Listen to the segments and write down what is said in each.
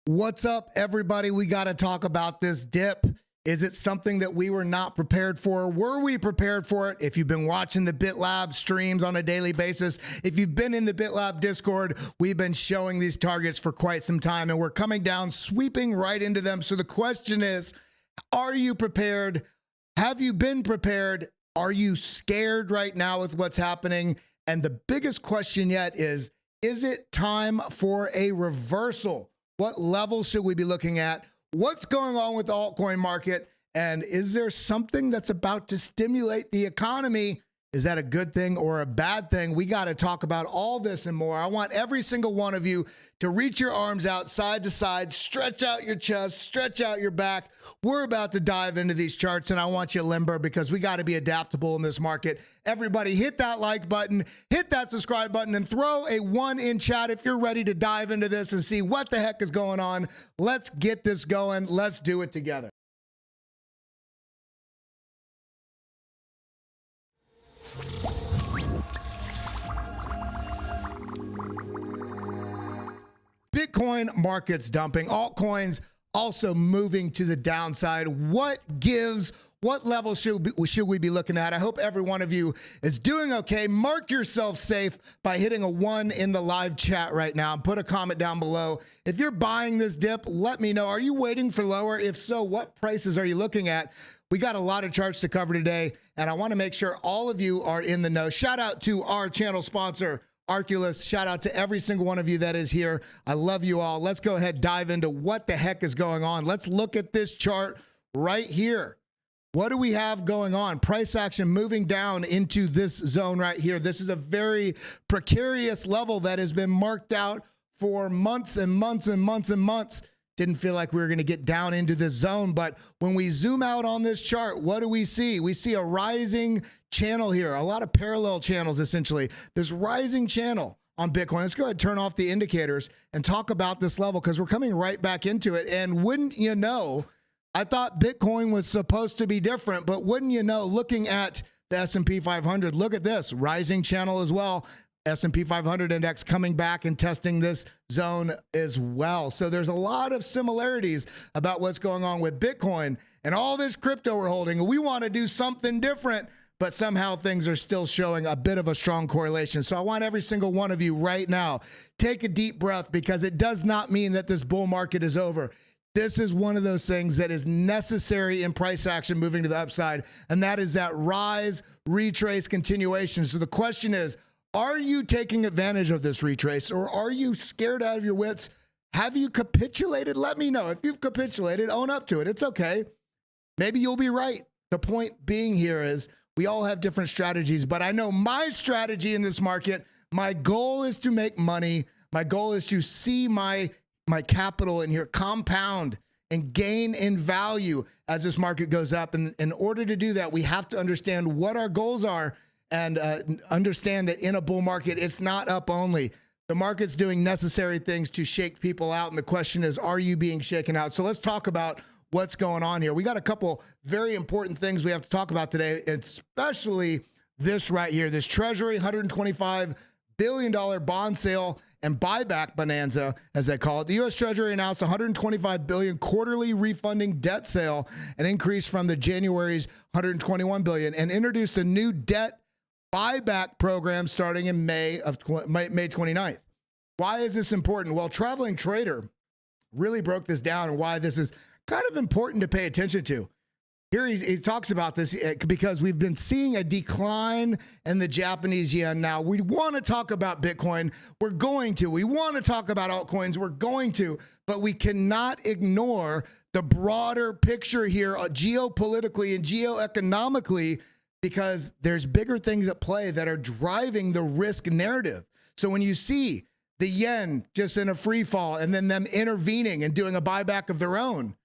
What's up, everybody? We got to talk about this dip. Is it something that we were not prepared for? Were we prepared for it? If you've been watching the BitLab streams on a daily basis, if you've been in the BitLab Discord, we've been showing these targets for quite some time, and we're coming down, sweeping right into them. So the question is, are you prepared? Have you been prepared? Are you scared right now with what's happening? And the biggest question yet is it time for a reversal? What level should we be looking at? What's going on with the altcoin market? And is there something that's about to stimulate the economy? Is that a good thing or a bad thing? We got to talk about all this and more. I want every single one of you to reach your arms out side to side, stretch out your chest, stretch out your back. We're about to dive into these charts, and I want you limber because we got to be adaptable in this market. Everybody hit that like button, hit that subscribe button, and throw a 1 in chat if you're ready to dive into this and see what the heck is going on. Let's get this going. Let's do it together. Bitcoin markets dumping, altcoins also moving to the downside. What gives? What level should we be looking at? I hope every one of you is doing okay. Mark yourself safe by hitting a 1 in the live chat right now and put a comment down below. If you're buying this dip, let me know. Are you waiting for lower? If so, what prices are you looking at? We got a lot of charts to cover today, and I want to make sure all of you are in the know. Shout out to our channel sponsor, Arculus. Shout out to every single one of you that is here. I love you all. Let's go ahead, dive into what the heck is going on. Let's look at this chart right here. What do we have going on? Price action moving down into this zone right here. This is a very precarious level that has been marked out for months and months and months and months. Didn't feel like we were going to get down into this zone, but when we zoom out on this chart, what do we see? We see a rising channel here, a lot of parallel channels essentially. This rising channel on Bitcoin. Let's go ahead and turn off the indicators and talk about this level because we're coming right back into it. And wouldn't you know, I thought Bitcoin was supposed to be different, but wouldn't you know, looking at the S&P 500, look at this, rising channel as well. S&P 500 index coming back and testing this zone as well. So there's a lot of similarities about what's going on with Bitcoin and all this crypto we're holding. We want to do something different, but somehow things are still showing a bit of a strong correlation. So I want every single one of you right now, take a deep breath because it does not mean that this bull market is over. This is one of those things that is necessary in price action moving to the upside, and that is that rise, retrace, continuation. So the question is, are you taking advantage of this retrace, or are you scared out of your wits? Have you capitulated? Let me know. If you've capitulated, own up to it. It's okay. Maybe you'll be right. The point being here is we all have different strategies, but I know my strategy in this market, my goal is to make money. My goal is to see my capital in here compound and gain in value as this market goes up. And in order to do that, we have to understand what our goals are and understand that in a bull market, it's not up only. The market's doing necessary things to shake people out. And the question is, are you being shaken out? So let's talk about what's going on here. We got a couple very important things we have to talk about today, especially this right here, this Treasury $125 billion bond sale and buyback bonanza, as they call it. The U.S. Treasury announced $125 billion quarterly refunding debt sale, an increase from the January's $121 billion, and introduced a new debt buyback program starting in May 29th. Why is this important? Well, Traveling Trader really broke this down and why this is kind of important to pay attention to. Here he talks about this because we've been seeing a decline in the Japanese yen. Now, we want to talk about Bitcoin. We're going to. We want to talk about altcoins. We're going to. But we cannot ignore the broader picture here geopolitically and geoeconomically, because there's bigger things at play that are driving the risk narrative. So when you see the yen just in a free fall and then them intervening and doing a buyback of their own,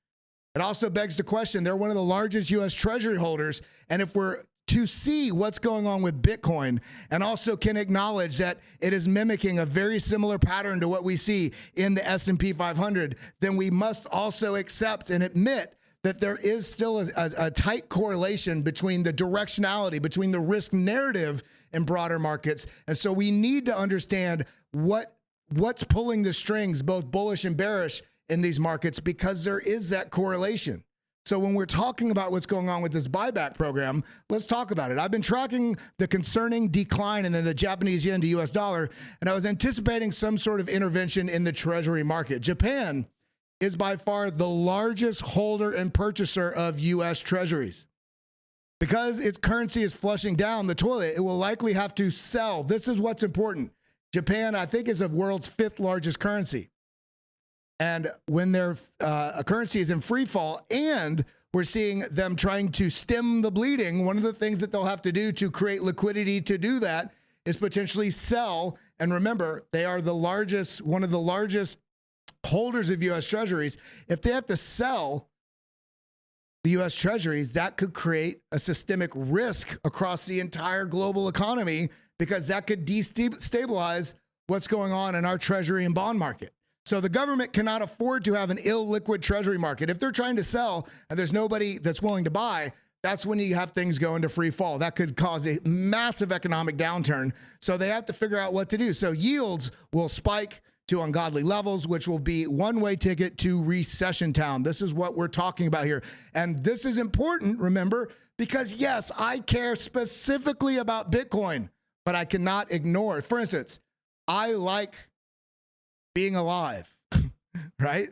it also begs the question, they're one of the largest U.S. Treasury holders. And if we're to see what's going on with Bitcoin and also can acknowledge that it is mimicking a very similar pattern to what we see in the S&P 500, then we must also accept and admit that there is still a tight correlation between the directionality, between the risk narrative in broader markets. And so we need to understand what's pulling the strings, both bullish and bearish, in these markets because there is that correlation. So when we're talking about what's going on with this buyback program, let's talk about it. I've been tracking the concerning decline in the Japanese yen to US dollar, and I was anticipating some sort of intervention in the treasury market. Japan is by far the largest holder and purchaser of US treasuries. Because its currency is flushing down the toilet, it will likely have to sell. This is what's important. Japan, I think, is the world's 5th largest currency. And when their currency is in free fall and we're seeing them trying to stem the bleeding, one of the things that they'll have to do to create liquidity to do that is potentially sell. And remember, they are the largest, one of the largest holders of U.S. treasuries. If they have to sell the U.S. treasuries, that could create a systemic risk across the entire global economy because that could destabilize what's going on in our treasury and bond market. So the government cannot afford to have an illiquid treasury market. If they're trying to sell and there's nobody that's willing to buy, that's when you have things go into free fall. That could cause a massive economic downturn. So they have to figure out what to do. So yields will spike to ungodly levels, which will be one-way ticket to recession town. This is what we're talking about here. And this is important, remember, because yes, I care specifically about Bitcoin, but I cannot ignore it. For instance, I like being alive, right?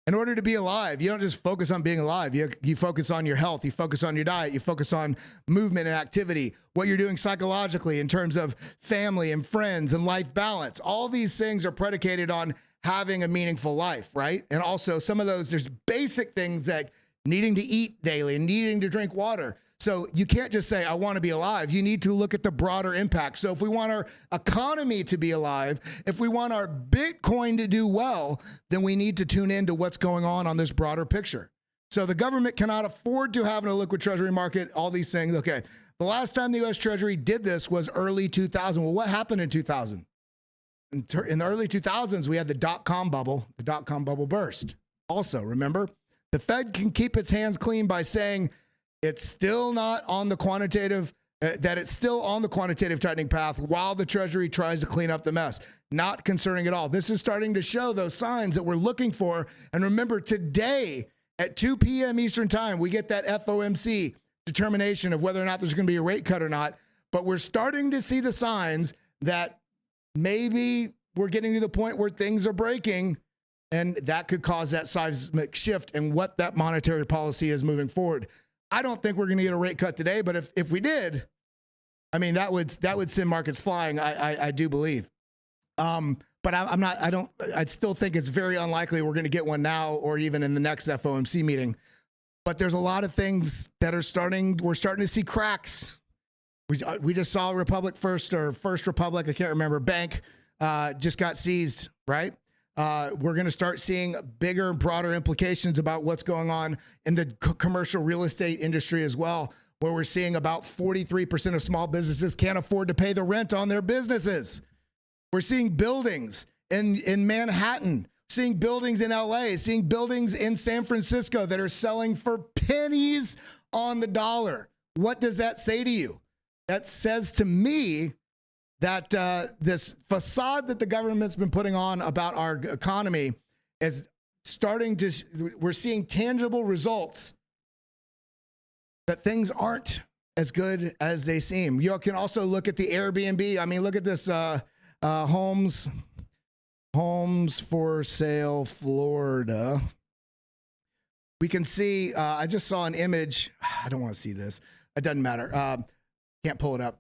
In order to be alive, you don't just focus on being alive. You focus on your health. You focus on your diet. You focus on movement and activity, what you're doing psychologically in terms of family and friends and life balance. All these things are predicated on having a meaningful life, right? And also some of those, there's basic things like needing to eat daily and needing to drink water. So you can't just say, I want to be alive. You need to look at the broader impact. So if we want our economy to be alive, if we want our Bitcoin to do well, then we need to tune into what's going on this broader picture. So the government cannot afford to have a liquid treasury market, all these things. Okay, the last time the U.S. Treasury did this was early 2000. Well, what happened in 2000? In the early 2000s, we had the dot-com bubble. The dot-com bubble burst. Also, remember, the Fed can keep its hands clean by saying, it's still not on the quantitative, that it's still on the quantitative tightening path while the Treasury tries to clean up the mess. Not concerning at all. This is starting to show those signs that we're looking for. And remember, today at 2 p.m. Eastern time, we get that FOMC determination of whether or not there's going to be a rate cut or not. But we're starting to see the signs that maybe we're getting to the point where things are breaking, and that could cause that seismic shift in what that monetary policy is moving forward. I don't think we're going to get a rate cut today, but if we did, I mean, that would send markets flying. I do believe. But I still think it's very unlikely we're going to get one now or even in the next FOMC meeting. But there's a lot of things that we're starting to see cracks. We just saw First Republic, I can't remember, bank just got seized, right? We're going to start seeing bigger, broader implications about what's going on in the commercial real estate industry as well, where we're seeing about 43% of small businesses can't afford to pay the rent on their businesses. We're seeing buildings in Manhattan, seeing buildings in LA, seeing buildings in San Francisco that are selling for pennies on the dollar. What does that say to you? That says to me that this facade that the government's been putting on about our economy is we're seeing tangible results that things aren't as good as they seem. You can also look at the Airbnb. I mean, look at this homes for sale, Florida. We can see, I just saw an image. I don't want to see this. It doesn't matter. Can't pull it up.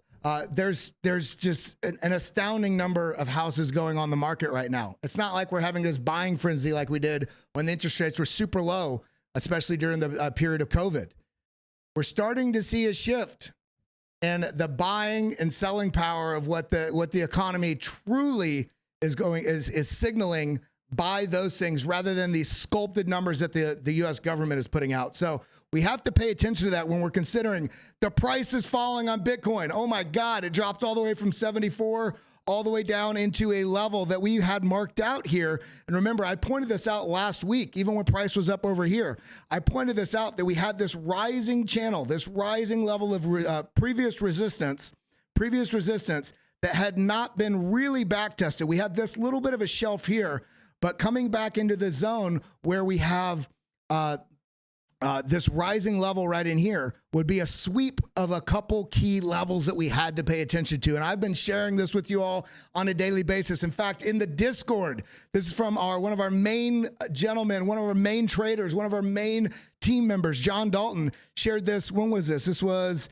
There's just an astounding number of houses going on the market right now. It's not like we're having this buying frenzy like we did when the interest rates were super low, especially during the period of COVID. We're starting to see a shift in the buying and selling power of what the economy truly is signaling by those things rather than these sculpted numbers that the U.S. government is putting out. So we have to pay attention to that when we're considering the price is falling on Bitcoin. Oh my God, it dropped all the way from 74 all the way down into a level that we had marked out here. And remember, I pointed this out last week, even when price was up over here. I pointed this out that we had this rising channel, this rising level of previous resistance that had not been really back tested. We had this little bit of a shelf here, but coming back into the zone where we have this rising level right in here would be a sweep of a couple key levels that we had to pay attention to. And I've been sharing this with you all on a daily basis. In fact, in the Discord, this is from one of our main gentlemen, one of our main traders, one of our main team members, John Dalton, shared this. When was this? This was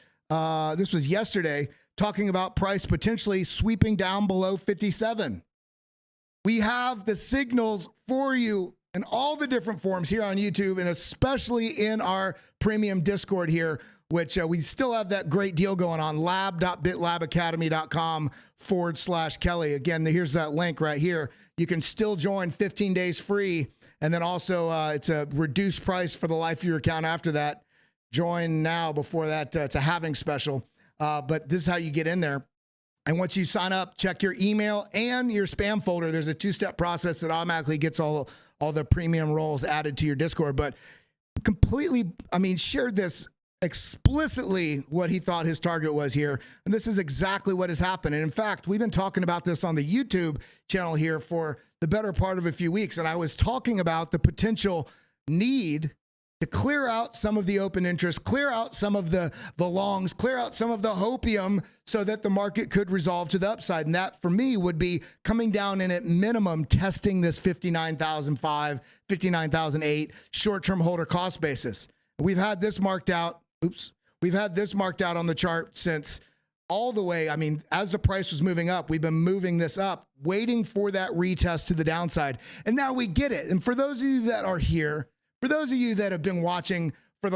yesterday, talking about price potentially sweeping down below 57. We have the signals for you in all the different forms here on YouTube, and especially in our premium Discord here, which we still have that great deal going on, lab.bitlabacademy.com/Kelly. Again, here's that link right here. You can still join 15 days free, and then also it's a reduced price for the life of your account after that. Join now before that. It's a halving special, but this is how you get in there. And once you sign up, check your email and your spam folder. There's a two-step process that automatically gets all the premium roles added to your Discord. But completely, I mean, shared this explicitly what he thought his target was here. And this is exactly what has happened. And in fact, we've been talking about this on the YouTube channel here for the better part of a few weeks. And I was talking about the potential need to clear out some of the open interest, clear out some of the longs, clear out some of the hopium so that the market could resolve to the upside. And that for me would be coming down and at minimum testing this 59,005, 59,008 short-term holder cost basis. We've had this marked out. We've had this marked out on the chart since all the way. I mean, as the price was moving up, we've been moving this up, waiting for that retest to the downside. And now we get it. And for those of you that are here, for those of you that have been watching for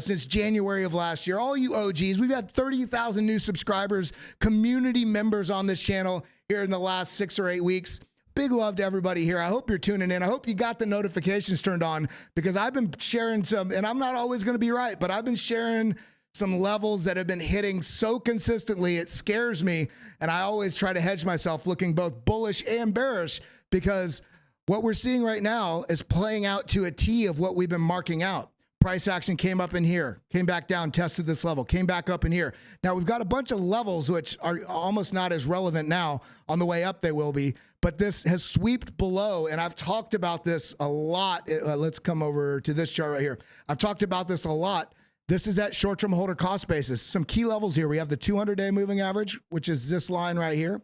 since January of last year, all you OGs, we've had 30,000 new subscribers, community members on this channel here in the last 6 or 8 weeks. Big love to everybody here. I hope you're tuning in. I hope you got the notifications turned on because I've been sharing some, and I'm not always going to be right, but I've been sharing some levels that have been hitting so consistently, it scares me. And I always try to hedge myself looking both bullish and bearish because what we're seeing right now is playing out to a T of what we've been marking out. Price action came up in here, came back down, tested this level, came back up in here. Now we've got a bunch of levels which are almost not as relevant now. On the way up they will be, but this has swept below, and I've talked about this a lot. Let's come over to this chart right here. I've talked about this a lot. This is that short-term holder cost basis. Some key levels here. We have the 200-day moving average, which is this line right here,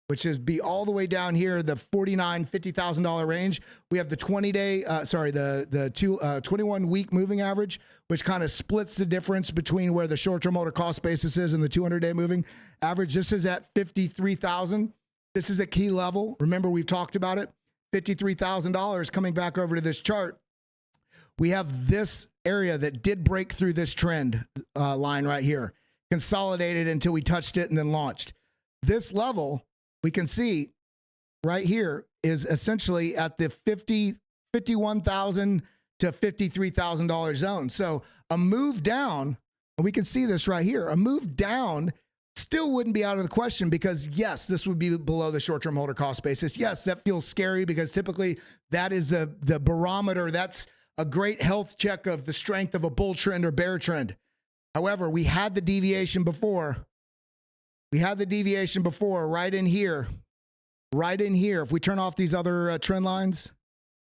which is be all the way down here, the $50,000 range. We have the 20-day, the 21-week moving average, which kind of splits the difference between where the short-term holder cost basis is and the 200-day moving average. This is at 53,000. This is a key level. Remember, we've talked about it. $53,000 coming back over to this chart. We have this area that did break through this trend line right here, consolidated until we touched it and then launched. This level, we can see right here, is essentially at the $51,000 to $53,000 zone. So a move down, and we can see this right here, a move down still wouldn't be out of the question because yes, this would be below the short-term holder cost basis. Yes, that feels scary because typically that is the barometer. That's a great health check of the strength of a bull trend or bear trend. However, we had the deviation before. We had the deviation before right in here. Right in here. If we turn off these other trend lines,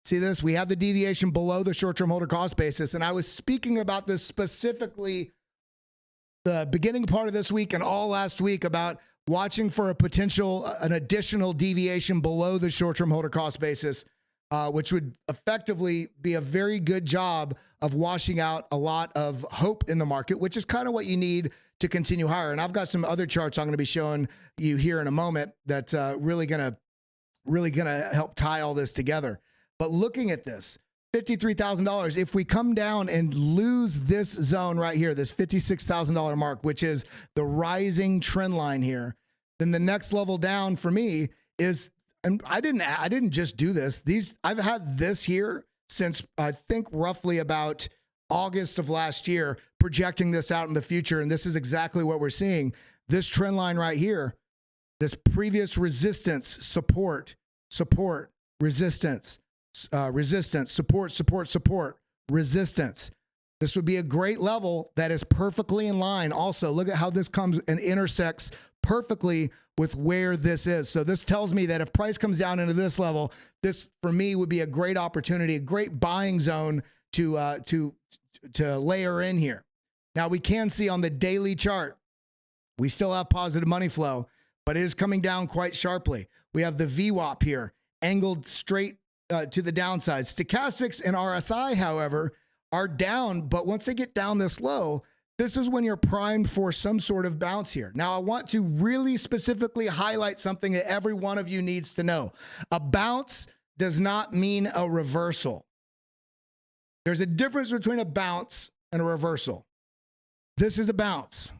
see this? We have the deviation below the short-term holder cost basis. And I was speaking about this specifically the beginning part of this week and all last week about watching for an additional deviation below the short-term holder cost basis, which would effectively be a very good job of washing out a lot of hope in the market, which is kind of what you need to continue higher. And I've got some other charts I'm going to be showing you here in a moment that's really going to help tie all this together. But looking at this, $53,000, if we come down and lose this zone right here, this $56,000 mark, which is the rising trend line here, then the next level down for me is, and I didn't just do this. I've had this here since I think roughly about August of last year, projecting this out in the future. And this is exactly what we're seeing. This trend line right here, this previous resistance, support, resistance, resistance, support, resistance. This would be a great level that is perfectly in line. Also, look at how this comes and intersects perfectly with where this is. So this tells me that if price comes down into this level, this for me would be a great opportunity, a great buying zone to layer in here. Now we can see on the daily chart, we still have positive money flow, but it is coming down quite sharply. We have the VWAP here, angled straight to the downside. Stochastics and RSI, however, are down, but once they get down this low, this is when you're primed for some sort of bounce here. Now, I want to really specifically highlight something that every one of you needs to know. A bounce does not mean a reversal. There's a difference between a bounce and a reversal. This is a bounce.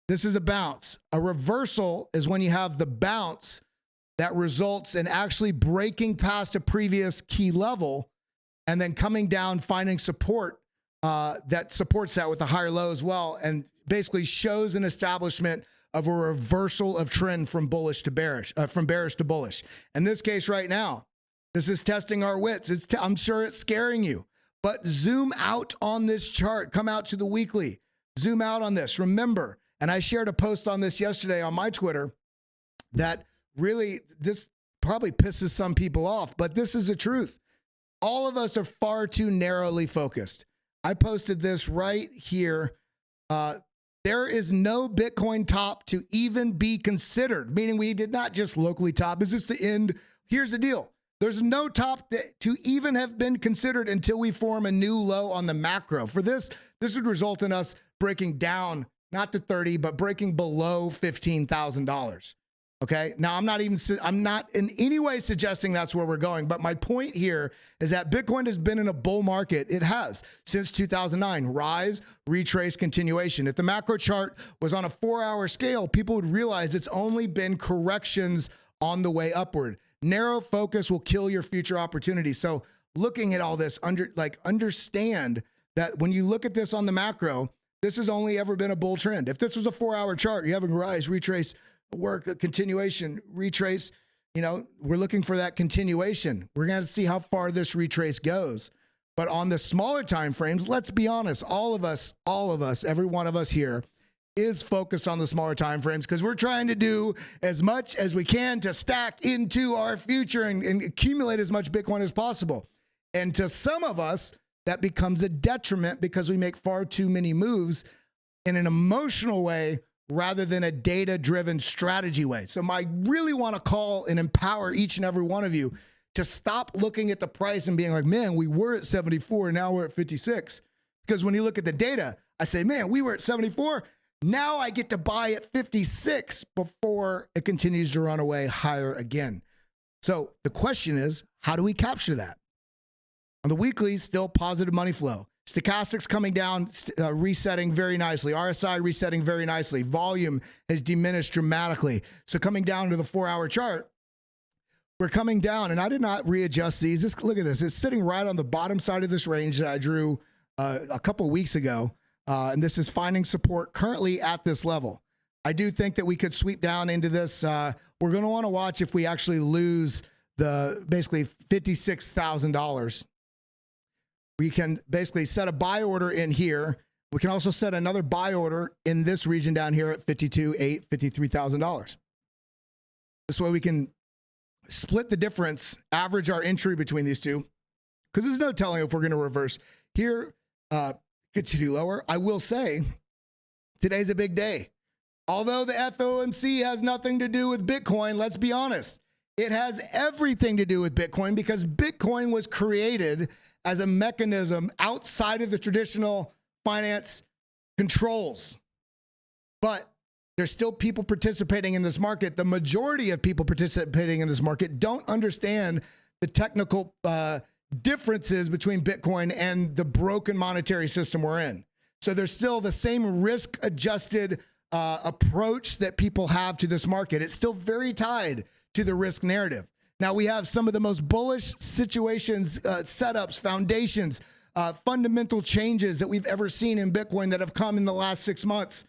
This is a bounce. A reversal is when you have the bounce that results in actually breaking past a previous key level and then coming down, finding support that supports that with a higher low as well, and basically shows an establishment of a reversal of trend from bullish to bearish, from bearish to bullish. In this case right now, this is testing our wits. I'm sure it's scaring you, but zoom out on this chart. Come out to the weekly. Zoom out on this. Remember, and I shared a post on this yesterday on my Twitter that really, this probably pisses some people off, but this is the truth. All of us are far too narrowly focused. I posted this right here. There is no Bitcoin top to even be considered, meaning we did not just locally top. Is this the end? Here's the deal. There's no top to even have been considered until we form a new low on the macro. For this would result in us breaking down, not to 30, but breaking below $15,000. Okay. Now I'm not in any way suggesting that's where we're going, but my point here is that Bitcoin has been in a bull market. It has since 2009, rise, retrace, continuation. If the macro chart was on a 4-hour scale, people would realize it's only been corrections on the way upward. Narrow focus will kill your future opportunities. So looking at all this, understand that when you look at this on the macro, this has only ever been a bull trend. If this was a 4-hour chart, you have a rise, retrace, work, a continuation, retrace, we're looking for that continuation. We're going to see how far this retrace goes. But on the smaller time frames, let's be honest, all of us, every one of us here is focused on the smaller time frames because we're trying to do as much as we can to stack into our future and accumulate as much Bitcoin as possible. And to some of us, that becomes a detriment because we make far too many moves in an emotional way rather than a data-driven strategy way. So I really want to call and empower each and every one of you to stop looking at the price and being like, man, we were at 74 and now we're at 56. Because when you look at the data, I say, man, we were at 74. Now I get to buy at 56 before it continues to run away higher again. So the question is, how do we capture that? On the weekly, still positive money flow. Stochastics coming down, resetting very nicely. RSI resetting very nicely. Volume has diminished dramatically. So coming down to the 4-hour chart, we're coming down, and I did not readjust these. Just look at this. It's sitting right on the bottom side of this range that I drew a couple weeks ago, and this is finding support currently at this level. I do think that we could sweep down into this. We're going to want to watch if we actually lose the basically $56,000. We can basically set a buy order in here. We can also set another buy order in this region down here at $52,800, $53,000. This way we can split the difference, average our entry between these two, because there's no telling if we're going to reverse. Here, continue lower. I will say, today's a big day. Although the FOMC has nothing to do with Bitcoin, let's be honest. It has everything to do with Bitcoin because Bitcoin was created as a mechanism outside of the traditional finance controls. But there's still people participating in this market. The majority of people participating in this market don't understand the technical differences between Bitcoin and the broken monetary system we're in. So there's still the same risk-adjusted approach that people have to this market. It's still very tied to the risk narrative. Now we have some of the most bullish situations, setups, foundations, fundamental changes that we've ever seen in Bitcoin that have come in the last 6 months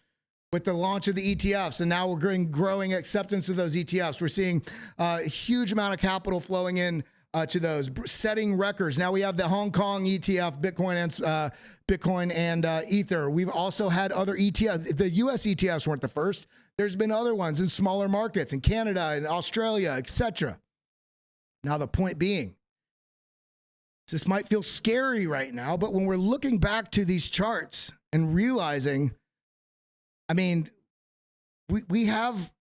with the launch of the ETFs. And now we're growing acceptance of those ETFs. We're seeing a huge amount of capital flowing in to those, setting records. Now we have the Hong Kong ETF, Bitcoin and Ether. We've also had other ETFs. The US ETFs weren't the first. There's been other ones in smaller markets in Canada and Australia, etc. Now the point being, this might feel scary right now, but when we're looking back to these charts and realizing, I mean, we have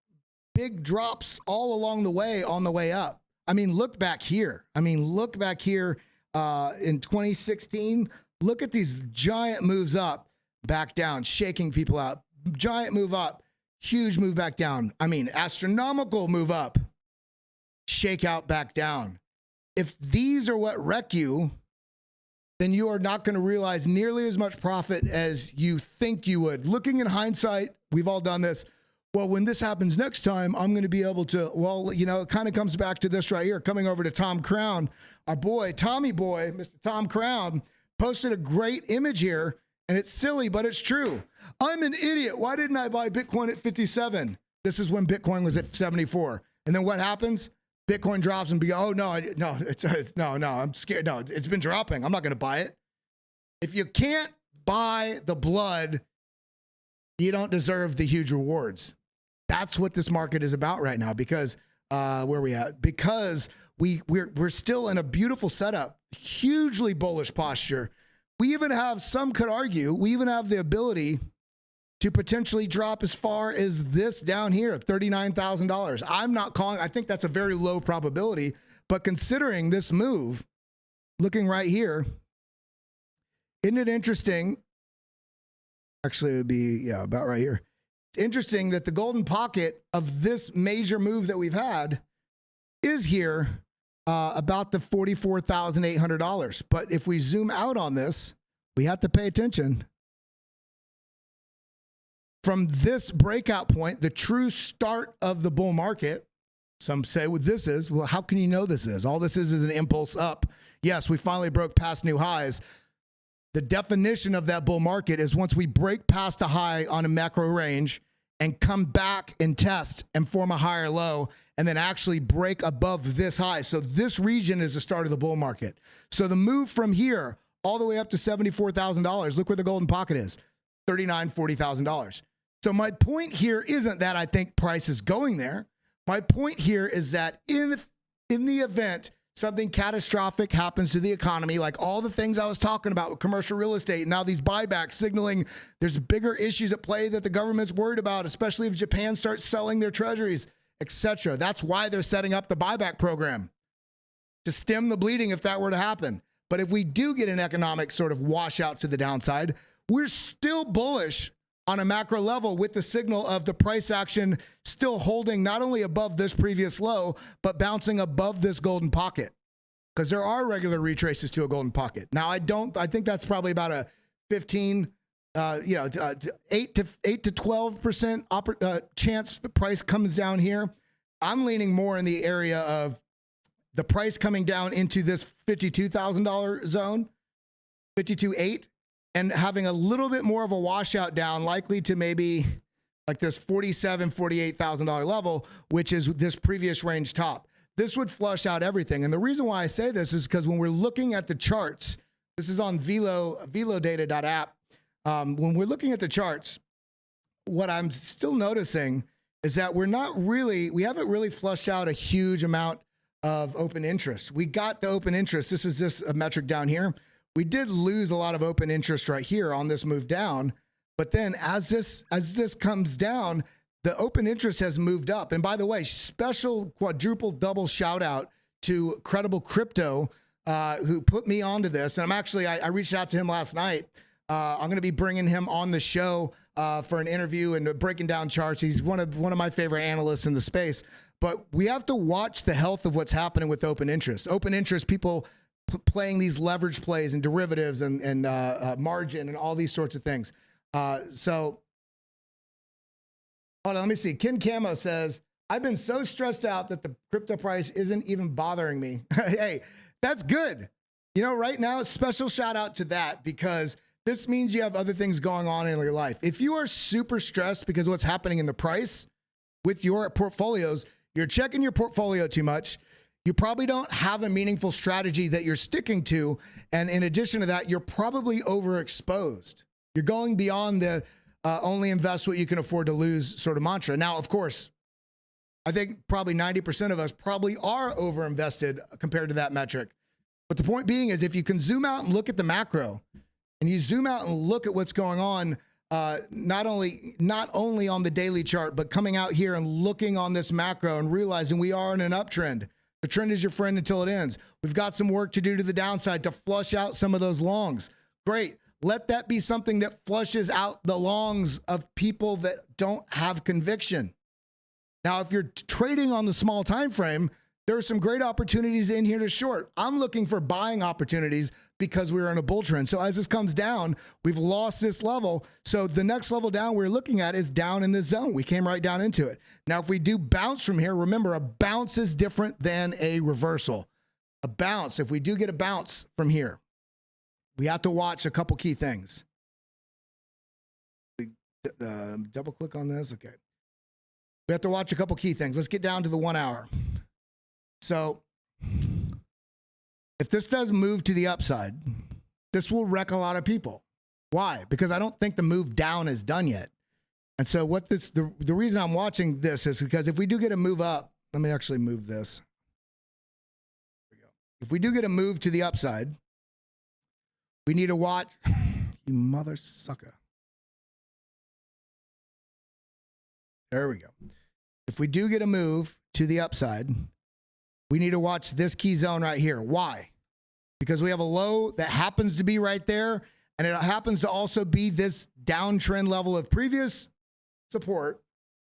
big drops all along the way on the way up. I mean, look back here. Look back here in 2016. Look at these giant moves up, back down, shaking people out. Giant move up, huge move back down. I mean, astronomical move up, shake out back down. If these are what wreck you, then you are not going to realize nearly as much profit as you think you would. Looking in hindsight, we've all done this. Well, when this happens next time, I'm going to be able to, well, you know, it kind of comes back to this right here, coming over to Tom Crown. Our boy, Tommy boy, Mr. Tom Crown, posted a great image here, and it's silly, but it's true. I'm an idiot. Why didn't I buy Bitcoin at 57? This is when Bitcoin was at 74. And then what happens? Bitcoin drops and oh, no, I'm scared. No, it's been dropping. I'm not going to buy it. If you can't buy the blood, you don't deserve the huge rewards. That's what this market is about right now, because where are we at? Because we're still in a beautiful setup, hugely bullish posture. We even have, some could argue, we even have the ability to potentially drop as far as this down here, $39,000. I'm not calling, I think that's a very low probability, but considering this move, looking right here, isn't it interesting? Actually, it would be, yeah, about right here. It's interesting that the golden pocket of this major move that we've had is here about the $44,800. But if we zoom out on this, we have to pay attention. From this breakout point, the true start of the bull market, some say what this is. Well, how can you know this is? All this is an impulse up. Yes, we finally broke past new highs. The definition of that bull market is once we break past a high on a macro range and come back and test and form a higher low and then actually break above this high. So this region is the start of the bull market. So the move from here all the way up to $74,000, look where the golden pocket is, $39,000, $40,000. So my point here isn't that I think price is going there. My point here is that in the event something catastrophic happens to the economy, like all the things I was talking about with commercial real estate, and now these buybacks signaling there's bigger issues at play that the government's worried about, especially if Japan starts selling their treasuries, etc. That's why they're setting up the buyback program, to stem the bleeding if that were to happen. But if we do get an economic sort of washout to the downside, we're still bullish on a macro level with the signal of the price action still holding not only above this previous low, but bouncing above this golden pocket, because there are regular retraces to a golden pocket. Now, I think that's probably about a 8 to 12% chance the price comes down here. I'm leaning more in the area of the price coming down into this $52,000 zone, 52.8. And having a little bit more of a washout down, likely to maybe like this $47,000, $48,000 level, which is this previous range top. This would flush out everything. And the reason why I say this is because when we're looking at the charts, this is on velodata.app. When we're looking at the charts, what I'm still noticing is that we haven't really flushed out a huge amount of open interest. We got the open interest. This is this metric down here. We did lose a lot of open interest right here on this move down, but then as this comes down, the open interest has moved up. And by the way, special quadruple double shout out to Credible Crypto, who put me onto this. And I reached out to him last night. I'm going to be bringing him on the show for an interview and breaking down charts. He's one of my favorite analysts in the space. But we have to watch the health of what's happening with open interest. Open interest, people playing these leverage plays and derivatives and margin and all these sorts of things. So hold on, let me see. Ken Camo says, I've been so stressed out that the crypto price isn't even bothering me. Hey, that's good. You know, right now, special shout out to that, because this means you have other things going on in your life. If you are super stressed because of what's happening in the price with your portfolios, you're checking your portfolio too much. You probably don't have a meaningful strategy that you're sticking to. And in addition to that, you're probably overexposed. You're going beyond the only invest what you can afford to lose sort of mantra. Now, of course, I think probably 90% of us probably are overinvested compared to that metric. But the point being is if you can zoom out and look at the macro and you zoom out and look at what's going on, not only on the daily chart, but coming out here and looking on this macro and realizing we are in an uptrend. The trend is your friend until it ends. We've got some work to do to the downside to flush out some of those longs. Great. Let that be something that flushes out the longs of people that don't have conviction. Now, if you're trading on the small time frame, there are some great opportunities in here to short. I'm looking for buying opportunities because we're in a bull trend. So as this comes down, we've lost this level. So the next level down we're looking at is down in this zone. We came right down into it. Now, if we do bounce from here, remember a bounce is different than a reversal. A bounce, if we do get a bounce from here, we have to watch a couple key things. Double click on this. Okay. We have to watch a couple key things. Let's get down to the 1 hour. So if this does move to the upside, this will wreck a lot of people. Why? Because I don't think the move down is done yet. And so what this, the reason I'm watching this is because if we do get a move up, let me actually move this. There we go. If we do get a move to the upside, we need to watch, you mother sucker. There we go. If we do get a move to the upside, we need to watch this key zone right here. Why? Because we have a low that happens to be right there, and it happens to also be this downtrend level of previous support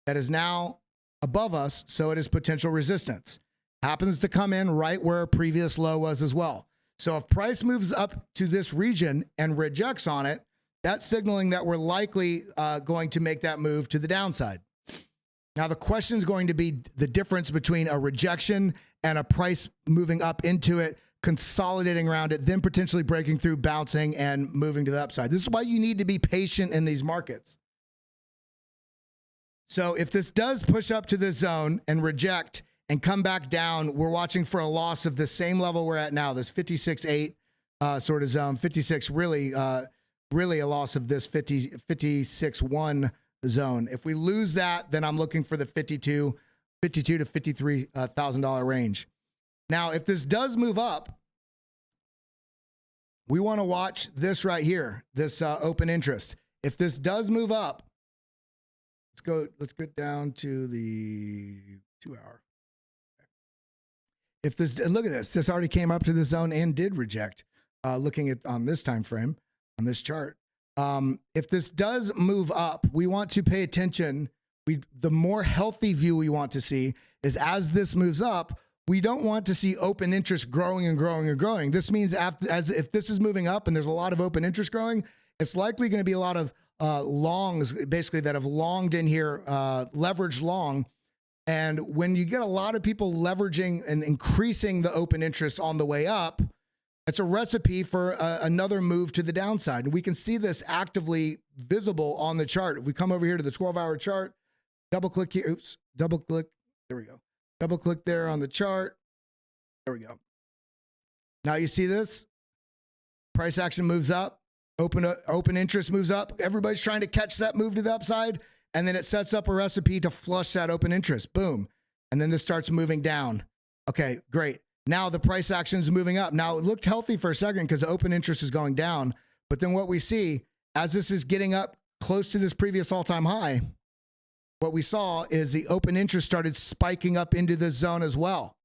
that is now above us, so it is potential resistance. Happens to come in right where a previous low was as well. So if price moves up to this region and rejects on it, that's signaling that we're likely going to make that move to the downside. Now, the question is going to be the difference between a rejection and a price moving up into it, consolidating around it, then potentially breaking through, bouncing, and moving to the upside. This is why you need to be patient in these markets. So if this does push up to this zone and reject and come back down, we're watching for a loss of the same level we're at now, this 56.8 sort of zone. 56 really a loss of this 56.1 zone. If we lose that, then I'm looking for the $52,000 to $53,000 range. Now, if this does move up, we want to watch this right here, this open interest. If this does move up, let's go down to the 2 hour. If this, look at this already came up to the zone and did reject. Looking at on this time frame, on this chart. If this does move up, we want to pay attention. The more healthy view we want to see is as this moves up, we don't want to see open interest growing and growing and growing. This means if this is moving up and there's a lot of open interest growing, it's likely going to be a lot of longs basically that have longed in here, leveraged long. And when you get a lot of people leveraging and increasing the open interest on the way up, it's a recipe for another move to the downside. And we can see this actively visible on the chart. If we come over here to the 12-hour chart, double click here. Oops, double click. There we go. Double click there on the chart. There we go. Now you see this? Price action moves up. Open interest moves up. Everybody's trying to catch that move to the upside. And then it sets up a recipe to flush that open interest. Boom. And then this starts moving down. Okay, great. Now the price action is moving up. Now it looked healthy for a second because the open interest is going down. But then what we see, as this is getting up close to this previous all-time high, what we saw is the open interest started spiking up into this zone as well.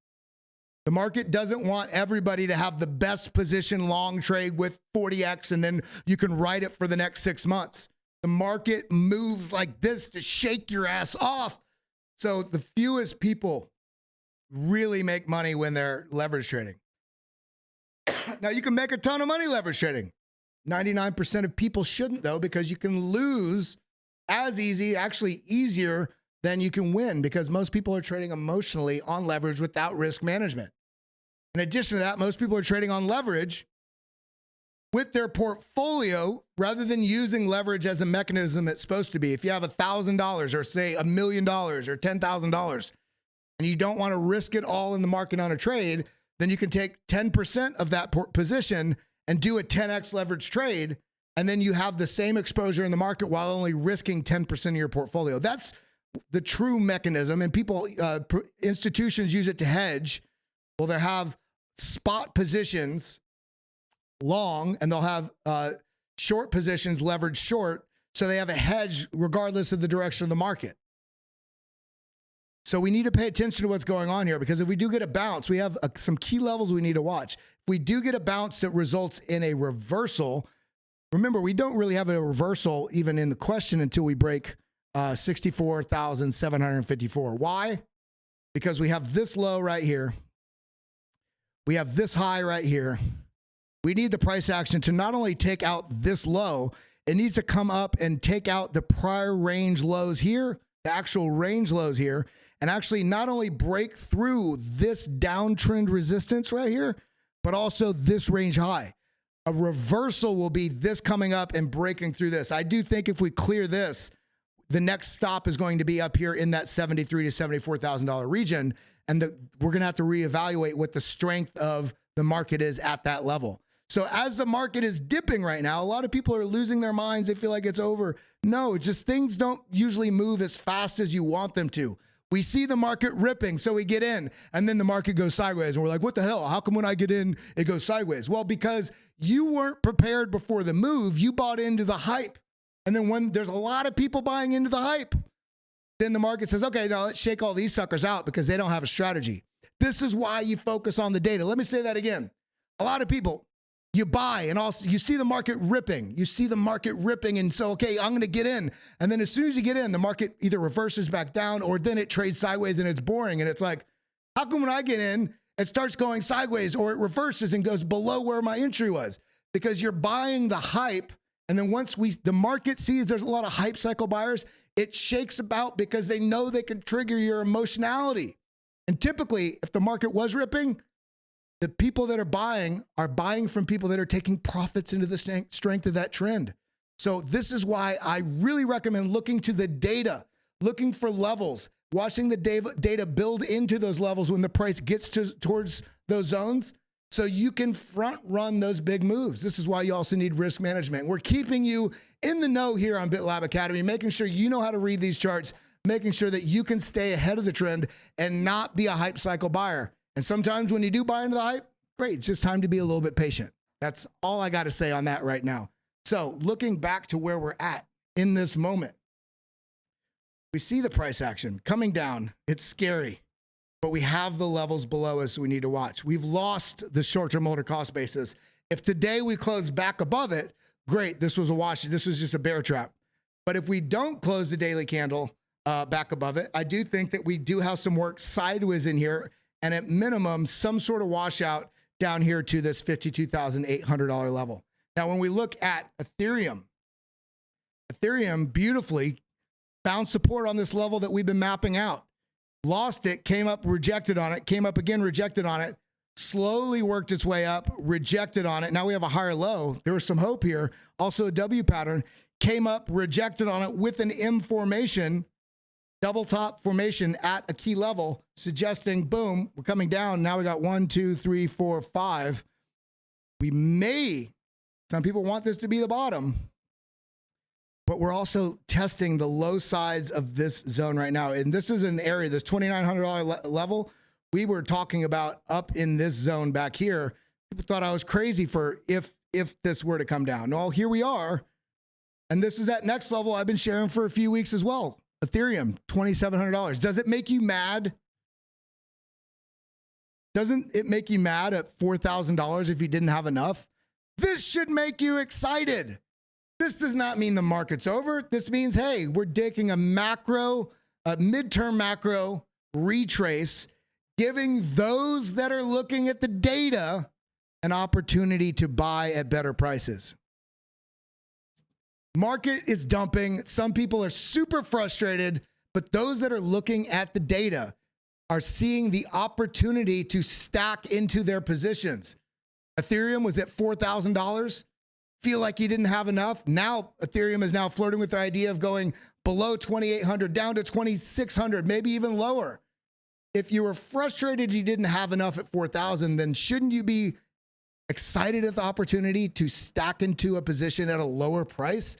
The market doesn't want everybody to have the best position long trade with 40x and then you can ride it for the next 6 months. The market moves like this to shake your ass off. So the fewest people really make money when they're leverage trading. Now you can make a ton of money leverage trading. 99% of people shouldn't though, because you can lose as easy, actually easier than you can win because most people are trading emotionally on leverage without risk management. In addition to that, most people are trading on leverage with their portfolio rather than using leverage as a mechanism it's supposed to be. If you have $1,000 or say $1 million or $10,000, and you don't want to risk it all in the market on a trade, then you can take 10% of that position and do a 10x leverage trade, and then you have the same exposure in the market while only risking 10% of your portfolio. That's the true mechanism, and people, institutions use it to hedge. Well, they have spot positions long, and they'll have short positions leveraged short, so they have a hedge regardless of the direction of the market. So we need to pay attention to what's going on here, because if we do get a bounce, we have some key levels we need to watch. If we do get a bounce that results in a reversal, remember, we don't really have a reversal even in the question until we break 64,754. Why? Because we have this low right here. We have this high right here. We need the price action to not only take out this low, it needs to come up and take out the prior range lows here, the actual range lows here, and actually not only break through this downtrend resistance right here, but also this range high. A reversal will be this coming up and breaking through this. I do think if we clear this, the next stop is going to be up here in that $73,000 to $74,000 region, and we're going to have to reevaluate what the strength of the market is at that level. So as the market is dipping right now, a lot of people are losing their minds. They feel like it's over. No, just things don't usually move as fast as you want them to. We see the market ripping, so we get in, and then the market goes sideways, and we're like, what the hell? How come when I get in, it goes sideways? Well, because you weren't prepared before the move. You bought into the hype. And then when there's a lot of people buying into the hype, then the market says, okay, now let's shake all these suckers out because they don't have a strategy. This is why you focus on the data. Let me say that again. A lot of people, you buy and also you see the market ripping. You see the market ripping, and so, okay, I'm going to get in. And then as soon as you get in, the market either reverses back down or then it trades sideways and it's boring. And it's like, how come when I get in, it starts going sideways or it reverses and goes below where my entry was? Because you're buying the hype. And then once the market sees there's a lot of hype cycle buyers, it shakes about because they know they can trigger your emotionality. And typically, if the market was ripping, the people that are buying from people that are taking profits into the strength of that trend. So this is why I really recommend looking to the data, looking for levels, watching the data build into those levels when the price gets towards those zones, so you can front run those big moves. This is why you also need risk management. We're keeping you in the know here on BitLab Academy, making sure you know how to read these charts, making sure that you can stay ahead of the trend and not be a hype cycle buyer. And sometimes when you do buy into the hype, great, it's just time to be a little bit patient. That's all I got to say on that right now. So looking back to where we're at in this moment, we see the price action coming down. It's scary. But we have the levels below us we need to watch. We've lost the short-term holder cost basis. If today we close back above it, great, this was a wash. This was just a bear trap. But if we don't close the daily candle back above it, I do think that we do have some work sideways in here, and at minimum, some sort of washout down here to this $52,800 level. Now, when we look at Ethereum beautifully found support on this level that we've been mapping out. Lost it, came up, rejected on it, came up again, rejected on it, slowly worked its way up, rejected on it. Now we have a higher low. There was some hope here. Also a W pattern, came up, rejected on it with an M formation, double top formation at a key level, suggesting, boom, we're coming down. Now we got 1, 2, 3, 4, 5. We may, some people want this to be the bottom, but we're also testing the low sides of this zone right now. And this is an area, this $2,900 level, we were talking about up in this zone back here. People thought I was crazy for if this were to come down. Well, here we are. And this is that next level I've been sharing for a few weeks as well. Ethereum, $2,700. Does it make you mad? Doesn't it make you mad at $4,000 if you didn't have enough? This should make you excited. This does not mean the market's over. This means, hey, we're taking a midterm macro retrace, giving those that are looking at the data an opportunity to buy at better prices. Market is dumping. Some people are super frustrated, but those that are looking at the data are seeing the opportunity to stack into their positions. Ethereum was at $4,000. Feel like you didn't have enough. Now Ethereum is now flirting with the idea of going below 2,800 down to 2,600, maybe even lower. if you were frustrated you didn't have enough at 4,000, then shouldn't you be excited at the opportunity to stack into a position at a lower price?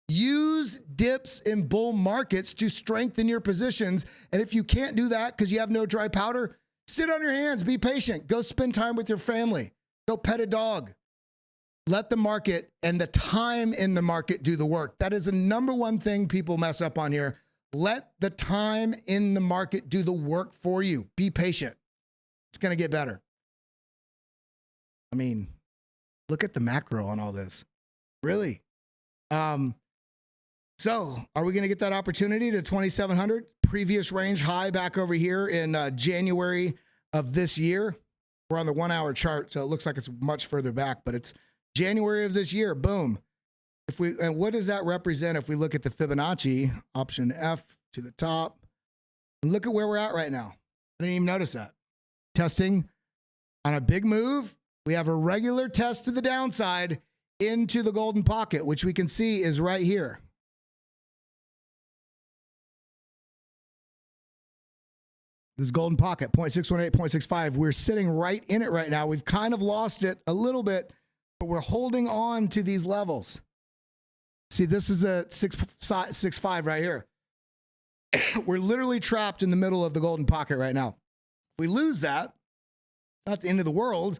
Use dips in bull markets to strengthen your positions. And if you can't do that because you have no dry powder, sit on your hands, be patient, go spend time with your family, go pet a dog. Let the market and the time in the market do the work. That is the number one thing people mess up on here. Let the time in the market do the work for you. Be patient. It's going to get better. I mean, look at the macro on all this. Really? So are we going to get that opportunity to 2,700? Previous range high back over here in January of this year. We're on the 1 hour chart, so it looks like it's much further back, but it's January of this year. Boom. And what does that represent if we look at the Fibonacci, option F to the top? Look at where we're at right now. I didn't even notice that. Testing on a big move. We have a regular test to the downside into the golden pocket, which we can see is right here. This golden pocket, 0.618, 0.65. We're sitting right in it right now. We've kind of lost it a little bit, but we're holding on to these levels. See, this is a 6.5 right here. We're literally trapped in the middle of the golden pocket right now. If we lose that, not the end of the world,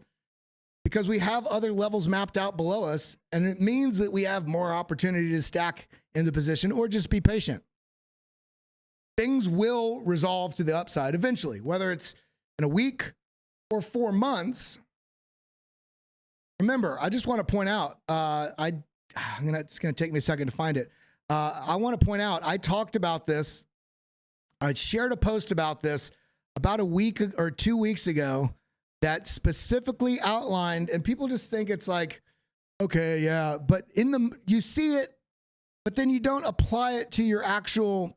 because we have other levels mapped out below us, and it means that we have more opportunity to stack in the position or just be patient. Things will resolve to the upside eventually, whether it's in a week or 4 months. Remember, I just want to point out, it's going to take me a second to find it. I want to point out, I talked about this. I shared a post about this about a week or 2 weeks ago that specifically outlined, and people just think it's like, okay, yeah, but you see it, but then you don't apply it to your actual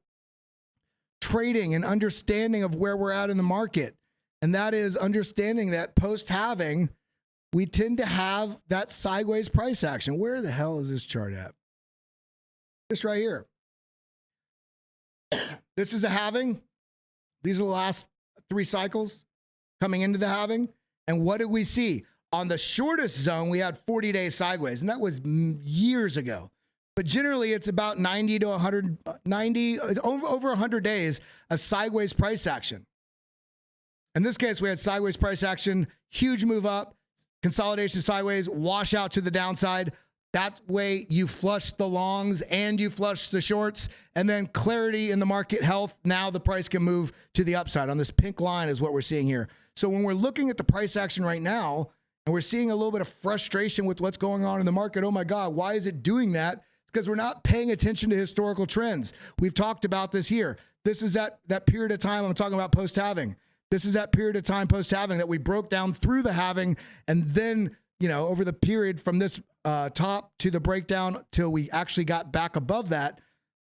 trading and understanding of where we're at in the market. And that is understanding that post-halving, we tend to have that sideways price action. Where the hell is this chart at? This right here. This is a halving. These are the last 3 cycles coming into the halving. And what did we see? On the shortest zone, we had 40 days sideways, and that was years ago. But generally, it's about 90 to 190, over 100 days of sideways price action. In this case, we had sideways price action, huge move up, consolidation sideways, wash out to the downside. That way you flush the longs and you flush the shorts, and then clarity in the market health. Now the price can move to the upside. On this pink line is what we're seeing here. So when we're looking at the price action right now, and we're seeing a little bit of frustration with what's going on in the market, oh my God, why is it doing that? Because we're not paying attention to historical trends. We've talked about this here. This is that period of time I'm talking about post-halving. This is that period of time post-halving that we broke down through the halving, and then, you know, over the period from this top to the breakdown till we actually got back above that,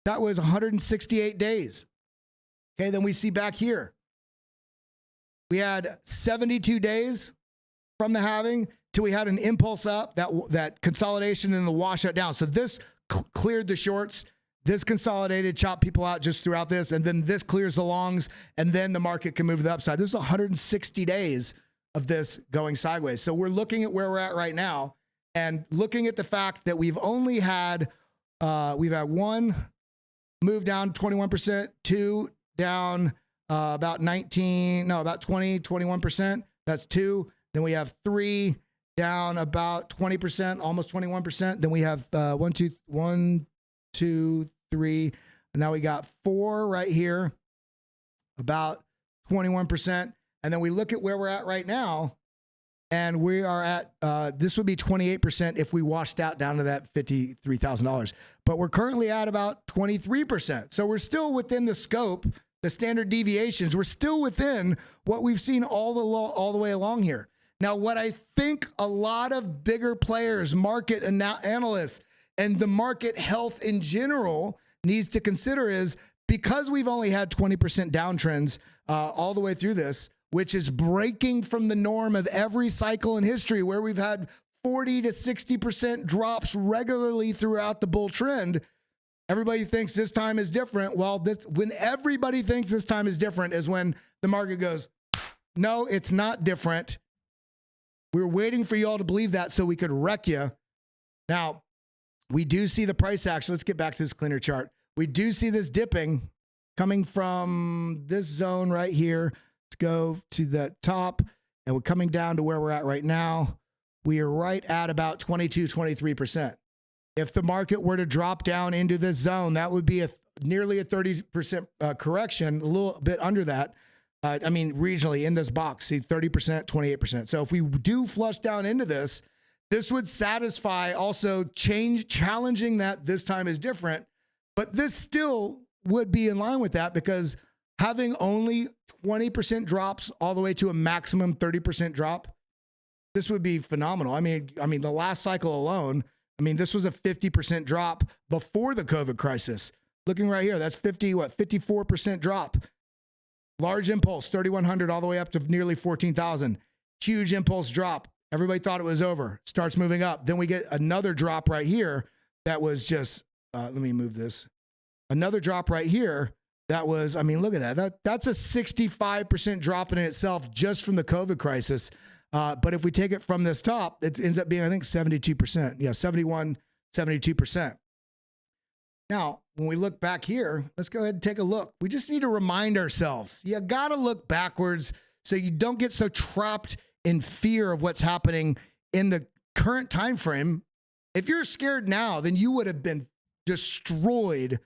that was 168 days. Okay, then we see back here. We had 72 days from the halving till we had an impulse up, that consolidation and the washout down. So this cleared the shorts, this consolidated, chopped people out just throughout this, and then this clears the longs, and then the market can move to the upside. This is 160 days of this going sideways. So we're looking at where we're at right now, and looking at the fact that we've only had, one move down 21%, 2 down about 20, 21%. That's 2. Then we have 3 down about 20%, almost 21%. Then we have 1, 2, 3. And now we got 4 right here, about 21%. And then we look at where we're at right now, and we are at, this would be 28% if we washed out down to that $53,000. But we're currently at about 23%. So we're still within the scope, the standard deviations. We're still within what we've seen all the way along here. Now, what I think a lot of bigger players, market analysts, and the market health in general needs to consider is, because we've only had 20% downtrends all the way through this, which is breaking from the norm of every cycle in history where we've had 40 to 60% drops regularly throughout the bull trend. Everybody thinks this time is different. Well, when everybody thinks this time is different is when the market goes, no, it's not different. We were waiting for you all to believe that so we could wreck you. Now, we do see the price action. Let's get back to this cleaner chart. We do see this dipping coming from this zone right here. Let's go to the top, and we're coming down to where we're at right now. We are right at about 22, 23%. If the market were to drop down into this zone, that would be nearly a 30% correction, a little bit under that. I mean, regionally in this box, see 30%, 28%. So if we do flush down into this, this would satisfy also challenging that this time is different, but this still would be in line with that because having only 20% drops all the way to a maximum 30% drop, this would be phenomenal. I mean, the last cycle alone, I mean, this was a 50% drop before the COVID crisis. Looking right here, that's 54% drop. Large impulse, 3,100 all the way up to nearly 14,000. Huge impulse drop. Everybody thought it was over. Starts moving up. Then we get another drop right here that was just, let me move this. Another drop right here that was, I mean, look at that. That's a 65% drop in itself just from the COVID crisis. But if we take it from this top, it ends up being, I think, 72%. Yeah, 71, 72%. Now, when we look back here, let's go ahead and take a look. We just need to remind ourselves. You got to look backwards so you don't get so trapped in fear of what's happening in the current time frame. If you're scared now, then you would have been destroyed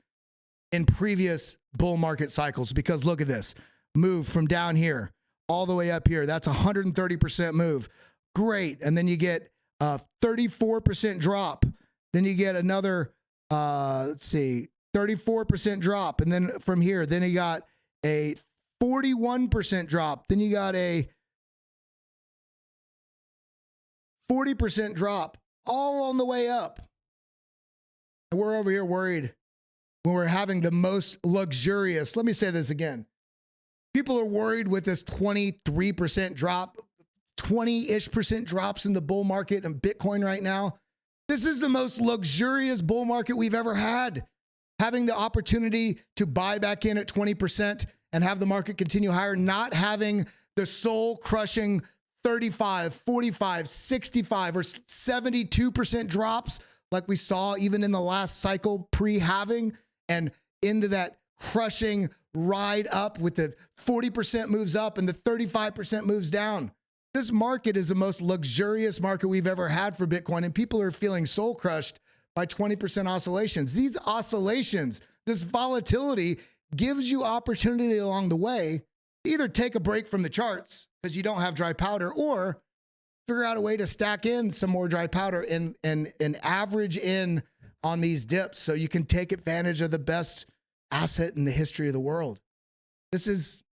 in previous bull market cycles because look at this. Move from down here all the way up here. That's 130% move. Great. And then you get a 34% drop. Then you get another, let's see, 34% drop. And then from here, then you got a 41% drop. Then you got a 40% drop all on the way up. And we're over here worried when we're having the most luxurious, let me say this again. People are worried with this 23% drop, 20-ish% drops in the bull market and Bitcoin right now. This is the most luxurious bull market we've ever had. Having the opportunity to buy back in at 20% and have the market continue higher, not having the soul-crushing 35, 45, 65, or 72% drops like we saw even in the last cycle pre-halving and into that crushing ride up with the 40% moves up and the 35% moves down. This market is the most luxurious market we've ever had for Bitcoin, and people are feeling soul crushed by 20% oscillations. These oscillations, this volatility gives you opportunity along the way to either take a break from the charts because you don't have dry powder or figure out a way to stack in some more dry powder and average in on these dips so you can take advantage of the best asset in the history of the world. This is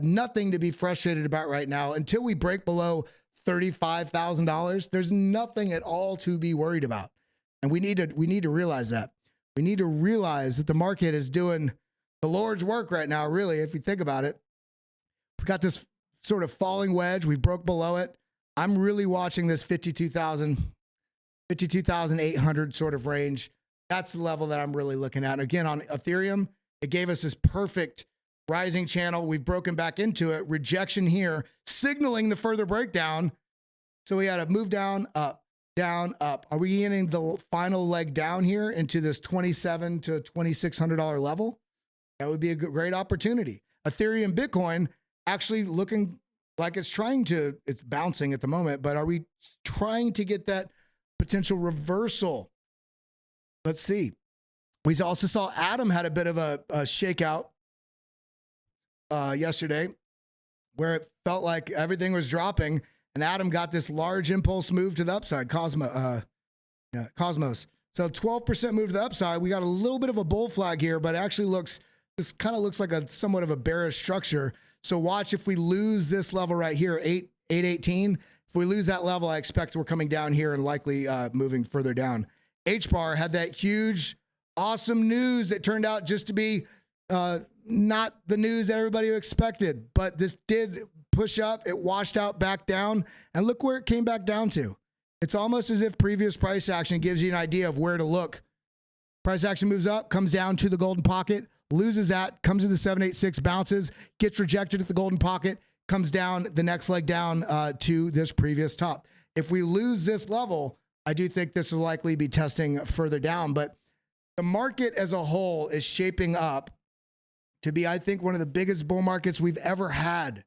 nothing to be frustrated about right now. Until we break below $35,000, there's nothing at all to be worried about. And we need to realize that. We need to realize that the market is doing the Lord's work right now, really, if you think about it. We've got this sort of falling wedge. We've broke below it. I'm really watching this 52,800 sort of range. That's the level that I'm really looking at. And again, on Ethereum, it gave us this perfect rising channel. We've broken back into it. Rejection here, signaling the further breakdown. So we had to move down, up, down, up. Are we getting the final leg down here into this $2,700 to $2,600 level? That would be a great opportunity. Ethereum, Bitcoin, actually looking like it's bouncing at the moment, but are we trying to get that potential reversal? Let's see. We also saw Adam had a bit of a shakeout yesterday where it felt like everything was dropping, and Adam got this large impulse move to the upside, Cosmos. So 12% move to the upside. We got a little bit of a bull flag here, but it actually this kind of looks like a somewhat of a bearish structure. So watch if we lose this level right here, 818. If we lose that level, I expect we're coming down here and likely moving further down. HBAR had that huge, awesome news that turned out just to be not the news that everybody expected, but this did push up. It washed out back down, and look where it came back down to. It's almost as if previous price action gives you an idea of where to look. Price action moves up, comes down to the golden pocket, loses that, comes to the 786, bounces, gets rejected at the golden pocket, comes down the next leg down to this previous top. If we lose this level, I do think this will likely be testing further down, but the market as a whole is shaping up to be, I think, one of the biggest bull markets we've ever had.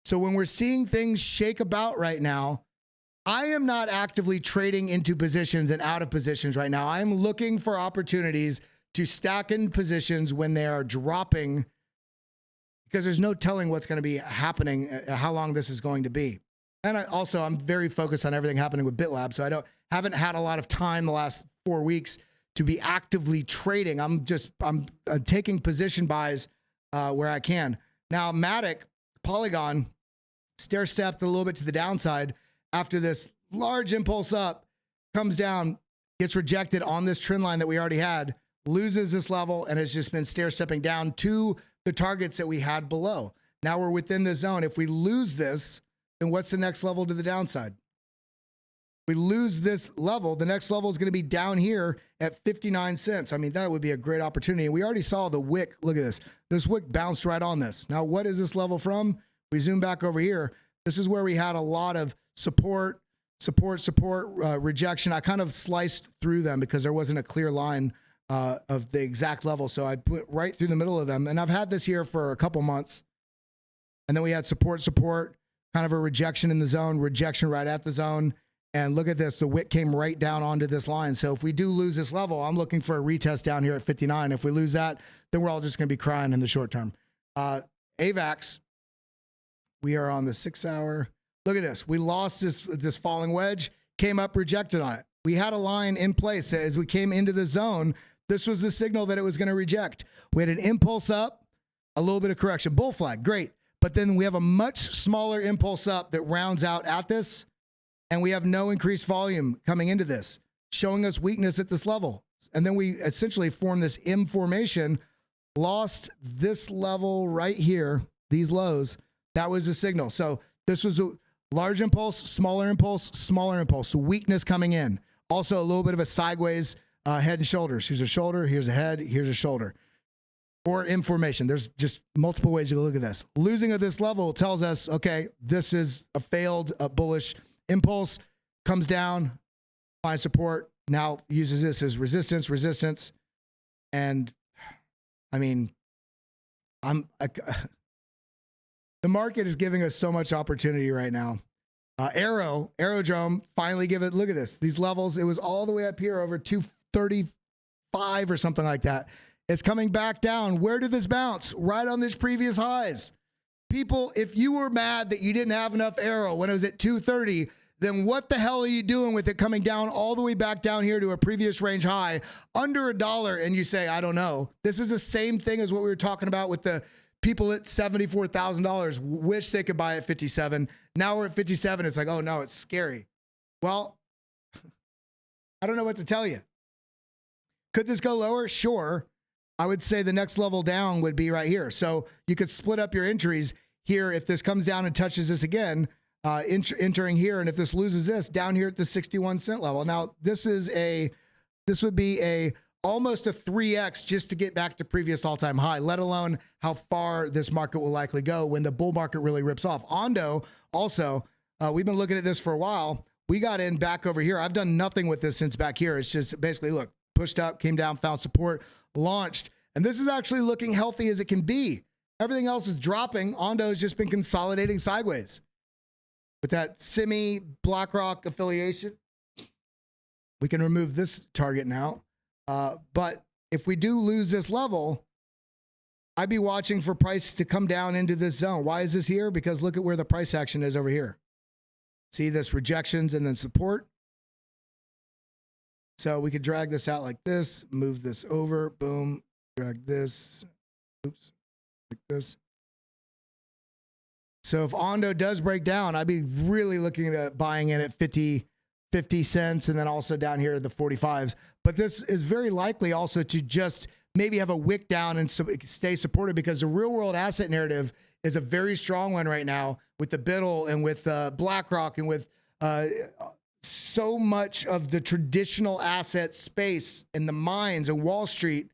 So when we're seeing things shake about right now, I am not actively trading into positions and out of positions right now. I am looking for opportunities to stack in positions when they are dropping, because there's no telling what's going to be happening, how long this is going to be. And I'm very focused on everything happening with BitLab, so I haven't had a lot of time the last 4 weeks to be actively trading. I'm taking position buys where I can. Now, MATIC, Polygon, stair-stepped a little bit to the downside after this large impulse up, comes down, gets rejected on this trend line that we already had, loses this level, and has just been stair-stepping down to the targets that we had below. Now we're within the zone. If we lose this, then what's the next level to the downside? We lose this level, the next level is going to be down here at 59 cents. I mean, that would be a great opportunity. And we already saw the wick. Look at this. This wick bounced right on this. Now, what is this level from? We zoom back over here. This is where we had a lot of support, rejection. I kind of sliced through them because there wasn't a clear line of the exact level. So I put right through the middle of them. And I've had this here for a couple months. And then we had support, kind of a rejection in the zone, rejection right at the zone. And look at this, the wick came right down onto this line. So if we do lose this level, I'm looking for a retest down here at 59. If we lose that, then we're all just going to be crying in the short term. AVAX, we are on the 6 hour. Look at this. We lost this falling wedge, came up, rejected on it. We had a line in place as we came into the zone. This was the signal that it was going to reject. We had an impulse up, a little bit of correction, bull flag, great. But then we have a much smaller impulse up that rounds out at this. And we have no increased volume coming into this, showing us weakness at this level. And then we essentially formed this M formation, lost this level right here, these lows. That was the signal. So this was a large impulse, smaller impulse, smaller impulse. So weakness coming in. Also a little bit of a sideways head and shoulders. Here's a shoulder, here's a head, here's a shoulder. Or M formation. There's just multiple ways to look at this. Losing at this level tells us, okay, this is a failed bullish impulse, comes down, finds support, now uses this as resistance. And I mean, the market is giving us so much opportunity right now. Aerodrome, finally give it, look at this, these levels, it was all the way up here over 235 or something like that. It's coming back down. Where did this bounce? Right on this previous highs. People, if you were mad that you didn't have enough AERO when it was at 230, then what the hell are you doing with it coming down all the way back down here to a previous range high under $1? And you say, I don't know. This is the same thing as what we were talking about with the people at $74,000 wish they could buy at 57. Now we're at 57. It's like, oh no, it's scary. Well, I don't know what to tell you. Could this go lower? Sure. I would say the next level down would be right here. So you could split up your entries here. If this comes down and touches this again, entering here, and if this loses this down here at the 61 cent level. Now this would be almost a 3x just to get back to previous all-time high, let alone how far this market will likely go when the bull market really rips off. ONDO also, we've been looking at this for a while. We got in back over here. I've done nothing with this since back here. It's just basically, look, pushed up, came down, found support, launched, and this is actually looking healthy as it can be. Everything else is dropping. ONDO has just been consolidating sideways. With that semi BlackRock affiliation, we can remove this target now. But if we do lose this level, I'd be watching for price to come down into this zone. Why is this here? Because look at where the price action is over here. See this rejections and then support. So we could drag this out like this, move this over, boom, drag this, oops, like this. So if ONDO does break down, I'd be really looking at buying in at 50 cents and then also down here at the 45s. But this is very likely also to just maybe have a wick down and stay supported, because the real world asset narrative is a very strong one right now with the BitL and with BlackRock and with so much of the traditional asset space in the mines and Wall Street.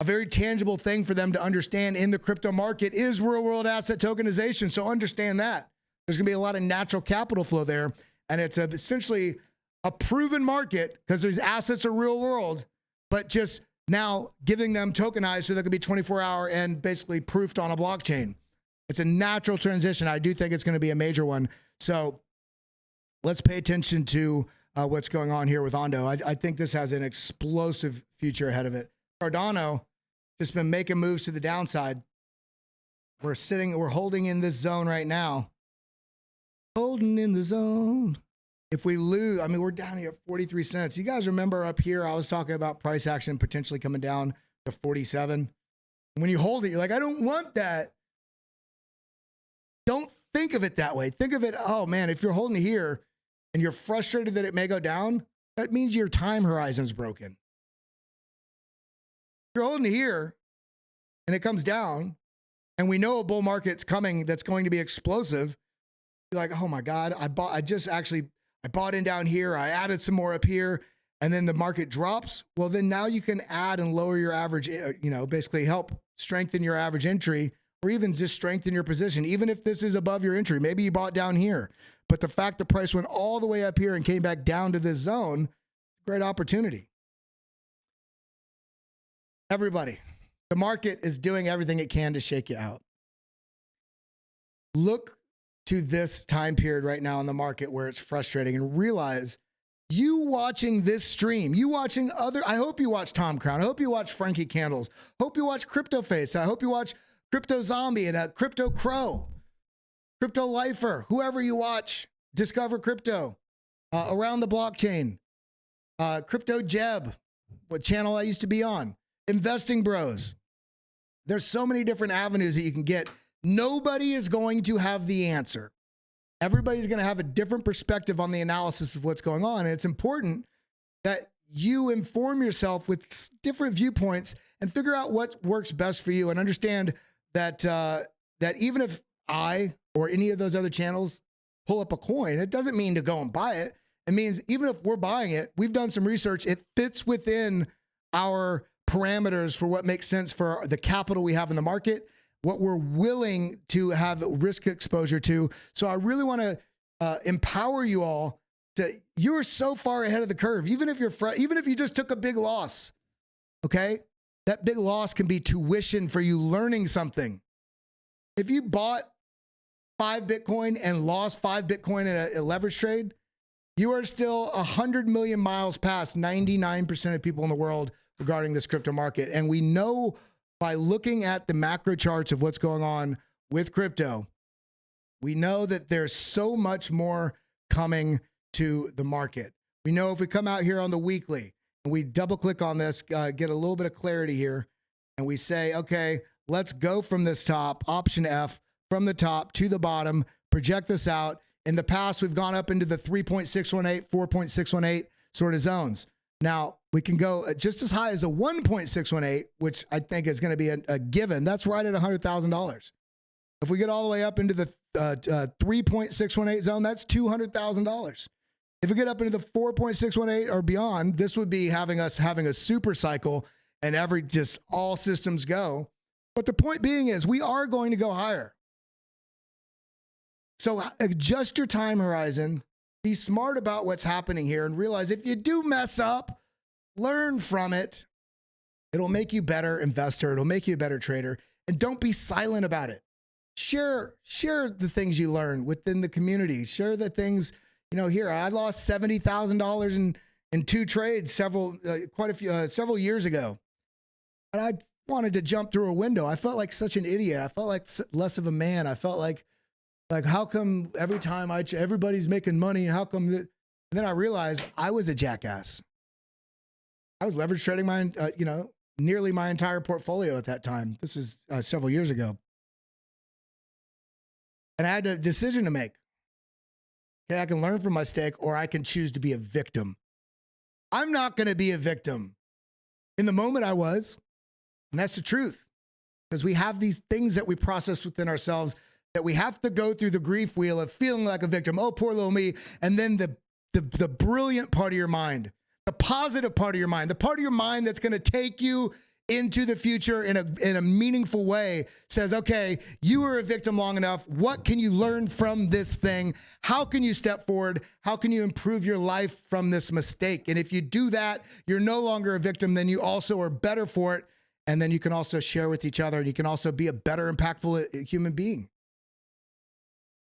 a very tangible thing for them to understand in the crypto market is real world asset tokenization. So understand that. There's going to be a lot of natural capital flow there. And it's essentially a proven market because these assets are real world, but just now giving them tokenized so they can be 24-hour and basically proofed on a blockchain. It's a natural transition. I do think it's going to be a major one. So let's pay attention to what's going on here with ONDO. I think this has an explosive future ahead of it. Cardano just been making moves to the downside. We're holding in this zone right now. Holding in the zone. If we lose, I mean, we're down here at 43 cents. You guys remember up here, I was talking about price action potentially coming down to 47. When you hold it, you're like, I don't want that. Don't think of it that way. Think of it, oh man, if you're holding it here and you're frustrated that it may go down, that means your time horizon's broken. If you're holding it here and it comes down and we know a bull market's coming that's going to be explosive, you're like, oh my God, I bought in down here, I added some more up here, and then the market drops. Well, then now you can add and lower your average, basically help strengthen your average entry, or even just strengthen your position, even if this is above your entry. Maybe you bought down here, but the fact the price went all the way up here and came back down to this zone, great opportunity. Everybody, the market is doing everything it can to shake you out. Look to this time period right now in the market where it's frustrating and realize you watching this stream, you watching I hope you watch Tom Crown. I hope you watch Frankie Candles. Hope you watch Crypto Face. I hope you watch Crypto Zombie and Crypto Crow, Crypto Lifer, whoever you watch, Discover Crypto, Around the Blockchain, Crypto Jeb, what channel I used to be on, Investing Bros. There's so many different avenues that you can get. Nobody is going to have the answer. Everybody's going to have a different perspective on the analysis of what's going on. And it's important that you inform yourself with different viewpoints and figure out what works best for you and understand that that even if I or any of those other channels pull up a coin, it doesn't mean to go and buy it. It means even if we're buying it, we've done some research, it fits within our parameters for what makes sense for the capital we have in the market, what we're willing to have risk exposure to. So I really want to empower you all to, you're so far ahead of the curve. Even if you just took a big loss, okay? That big loss can be tuition for you learning something. If you bought 5 Bitcoin and lost 5 Bitcoin in a leverage trade, you are still 100 million miles past 99% of people in the world regarding this crypto market. And we know by looking at the macro charts of what's going on with crypto, we know that there's so much more coming to the market. We know if we come out here on the weekly and we double click on this, get a little bit of clarity here, and we say, okay, let's go from this top, option F, from the top to the bottom, project this out. In the past, we've gone up into the 3.618, 4.618 sort of zones. Now, we can go just as high as a 1.618, which I think is going to be a given. That's right at $100,000. If we get all the way up into the 3.618 zone, that's $200,000. If we get up into the 4.618 or beyond, this would be having a super cycle and just all systems go. But the point being is we are going to go higher. So adjust your time horizon, be smart about what's happening here, and realize if you do mess up, learn from it. It'll make you a better investor. It'll make you a better trader. And don't be silent about it. Share the things you learn within the community. Share the things, here, I lost $70,000 in 2 trades several years ago. And I wanted to jump through a window. I felt like such an idiot. I felt like less of a man. I felt like how come every time everybody's making money? How come and then I realized I was a jackass. I was leverage trading nearly my entire portfolio at that time. This is several years ago. And I had a decision to make. Okay, I can learn from my mistake, or I can choose to be a victim. I'm not going to be a victim. In the moment I was, and that's the truth. Because we have these things that we process within ourselves that we have to go through the grief wheel of feeling like a victim. Oh, poor little me. And then the brilliant part of your mind, the positive part of your mind, the part of your mind that's going to take you into the future in a meaningful way, says, okay, you were a victim long enough. What can you learn from this thing? How can you step forward? How can you improve your life from this mistake? And if you do that, you're no longer a victim, then you also are better for it. And then you can also share with each other, and you can also be a better, impactful human being.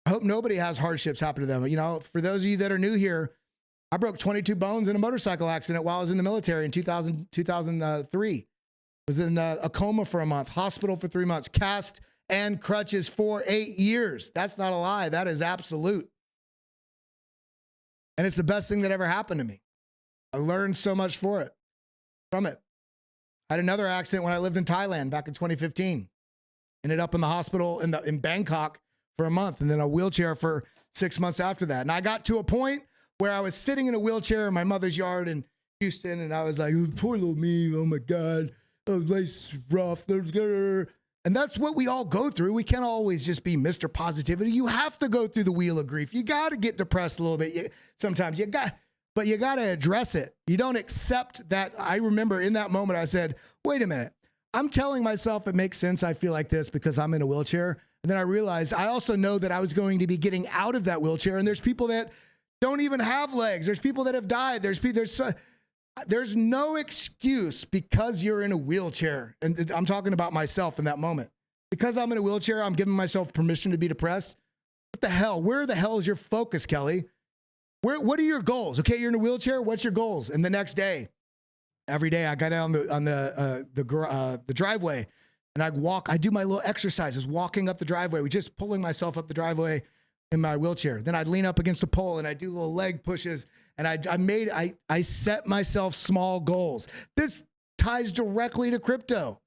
I hope nobody has hardships happen to them. You know, for those of you that are new here, I broke 22 bones in a motorcycle accident while I was in the military in 2003. Was in a coma for a month, hospital for 3 months, cast and crutches for 8 years. That's not a lie. That is absolute. And it's the best thing that ever happened to me. I learned so much from it. I had another accident when I lived in Thailand back in 2015. Ended up in the hospital in Bangkok for a month, and then a wheelchair for 6 months after that. And I got to a point where I was sitting in a wheelchair in my mother's yard in Houston, and I was like, oh, poor little me, oh my God. Oh, life's rough. And that's what we all go through. We can't always just be Mr. Positivity. You have to go through the wheel of grief. You got to get depressed a little bit. Sometimes but you got to address it. You don't accept that. I remember in that moment, I said, wait a minute. I'm telling myself it makes sense. I feel like this because I'm in a wheelchair. And then I realized I also know that I was going to be getting out of that wheelchair. And there's people that don't even have legs. There's people that have died. There's no excuse because you're in a wheelchair. And I'm talking about myself in that moment. Because I'm in a wheelchair, I'm giving myself permission to be depressed. What the hell? Where the hell is your focus, Kelly? What are your goals? Okay, you're in a wheelchair. What's your goals? And the next day, every day I got out on the driveway and I'd walk. I do my little exercises, walking up the driveway, just pulling myself up the driveway in my wheelchair. Then I'd lean up against a pole and I do little leg pushes. And I set myself small goals. This ties directly to crypto.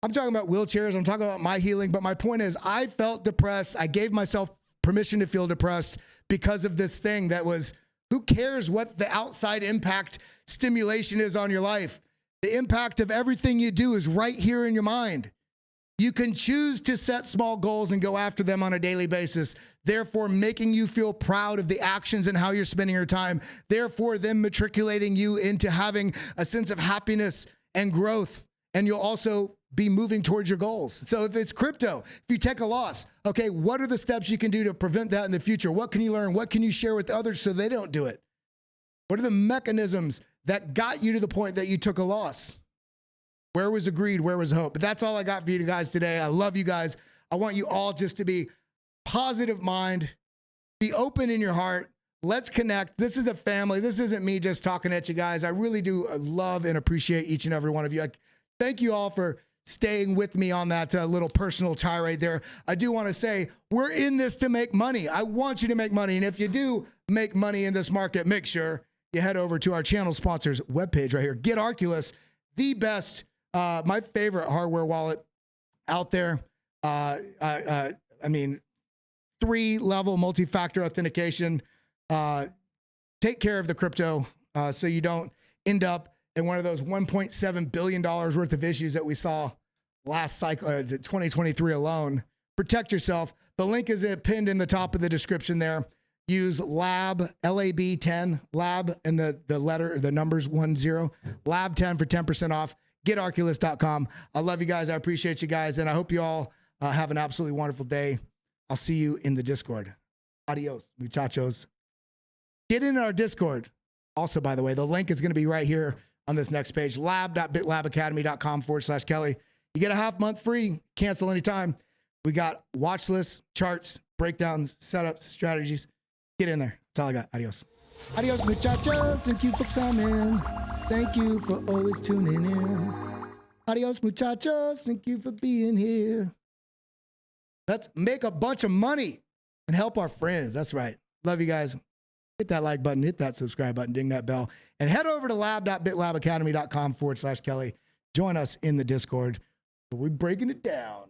I'm talking about wheelchairs. I'm talking about my healing. But my point is, I felt depressed. I gave myself permission to feel depressed because of this thing that was, who cares what the outside impact stimulation is on your life? The impact of everything you do is right here in your mind. You can choose to set small goals and go after them on a daily basis, therefore making you feel proud of the actions and how you're spending your time, therefore them matriculating you into having a sense of happiness and growth, and you'll also be moving towards your goals. So if it's crypto, if you take a loss, okay, what are the steps you can do to prevent that in the future? What can you learn? What can you share with others so they don't do it? What are the mechanisms that got you to the point that you took a loss? Where was the greed? Where was hope? But that's all I got for you guys today. I love you guys. I want you all just to be positive mind, be open in your heart. Let's connect. This is a family. This isn't me just talking at you guys. I really do love and appreciate each and every one of you. Thank you all for staying with me on that little personal tirade there. I do want to say we're in this to make money. I want you to make money. And if you do make money in this market, make sure you head over to our channel sponsors webpage right here. Get Arculus, the best, my favorite hardware wallet out there. I mean, 3-level multi-factor authentication. Take care of the crypto so you don't end up in one of those $1.7 billion worth of issues that we saw last cycle, 2023 alone. Protect yourself. The link is pinned in the top of the description there. Use LAB, LAB10, LAB, and the numbers 10, LAB10 for 10% off. GetArculus.com. I love you guys. I appreciate you guys. And I hope you all have an absolutely wonderful day. I'll see you in the Discord. Adios, muchachos. Get in our Discord. Also, by the way, the link is going to be right here on this next page, lab.bitlabacademy.com/Kelly. You get a half month free. Cancel anytime. We got watch lists, charts, breakdowns, setups, strategies. Get in there. That's all I got. Adios. Adios, muchachos. Thank you for coming. Thank you for always tuning in. Adios, muchachos. Thank you for being here. Let's make a bunch of money and help our friends. That's right. Love you guys. Hit that like button, hit that subscribe button, ding that bell, and head over to lab.bitlabacademy.com/Kelly. Join us in the Discord. We're breaking it down.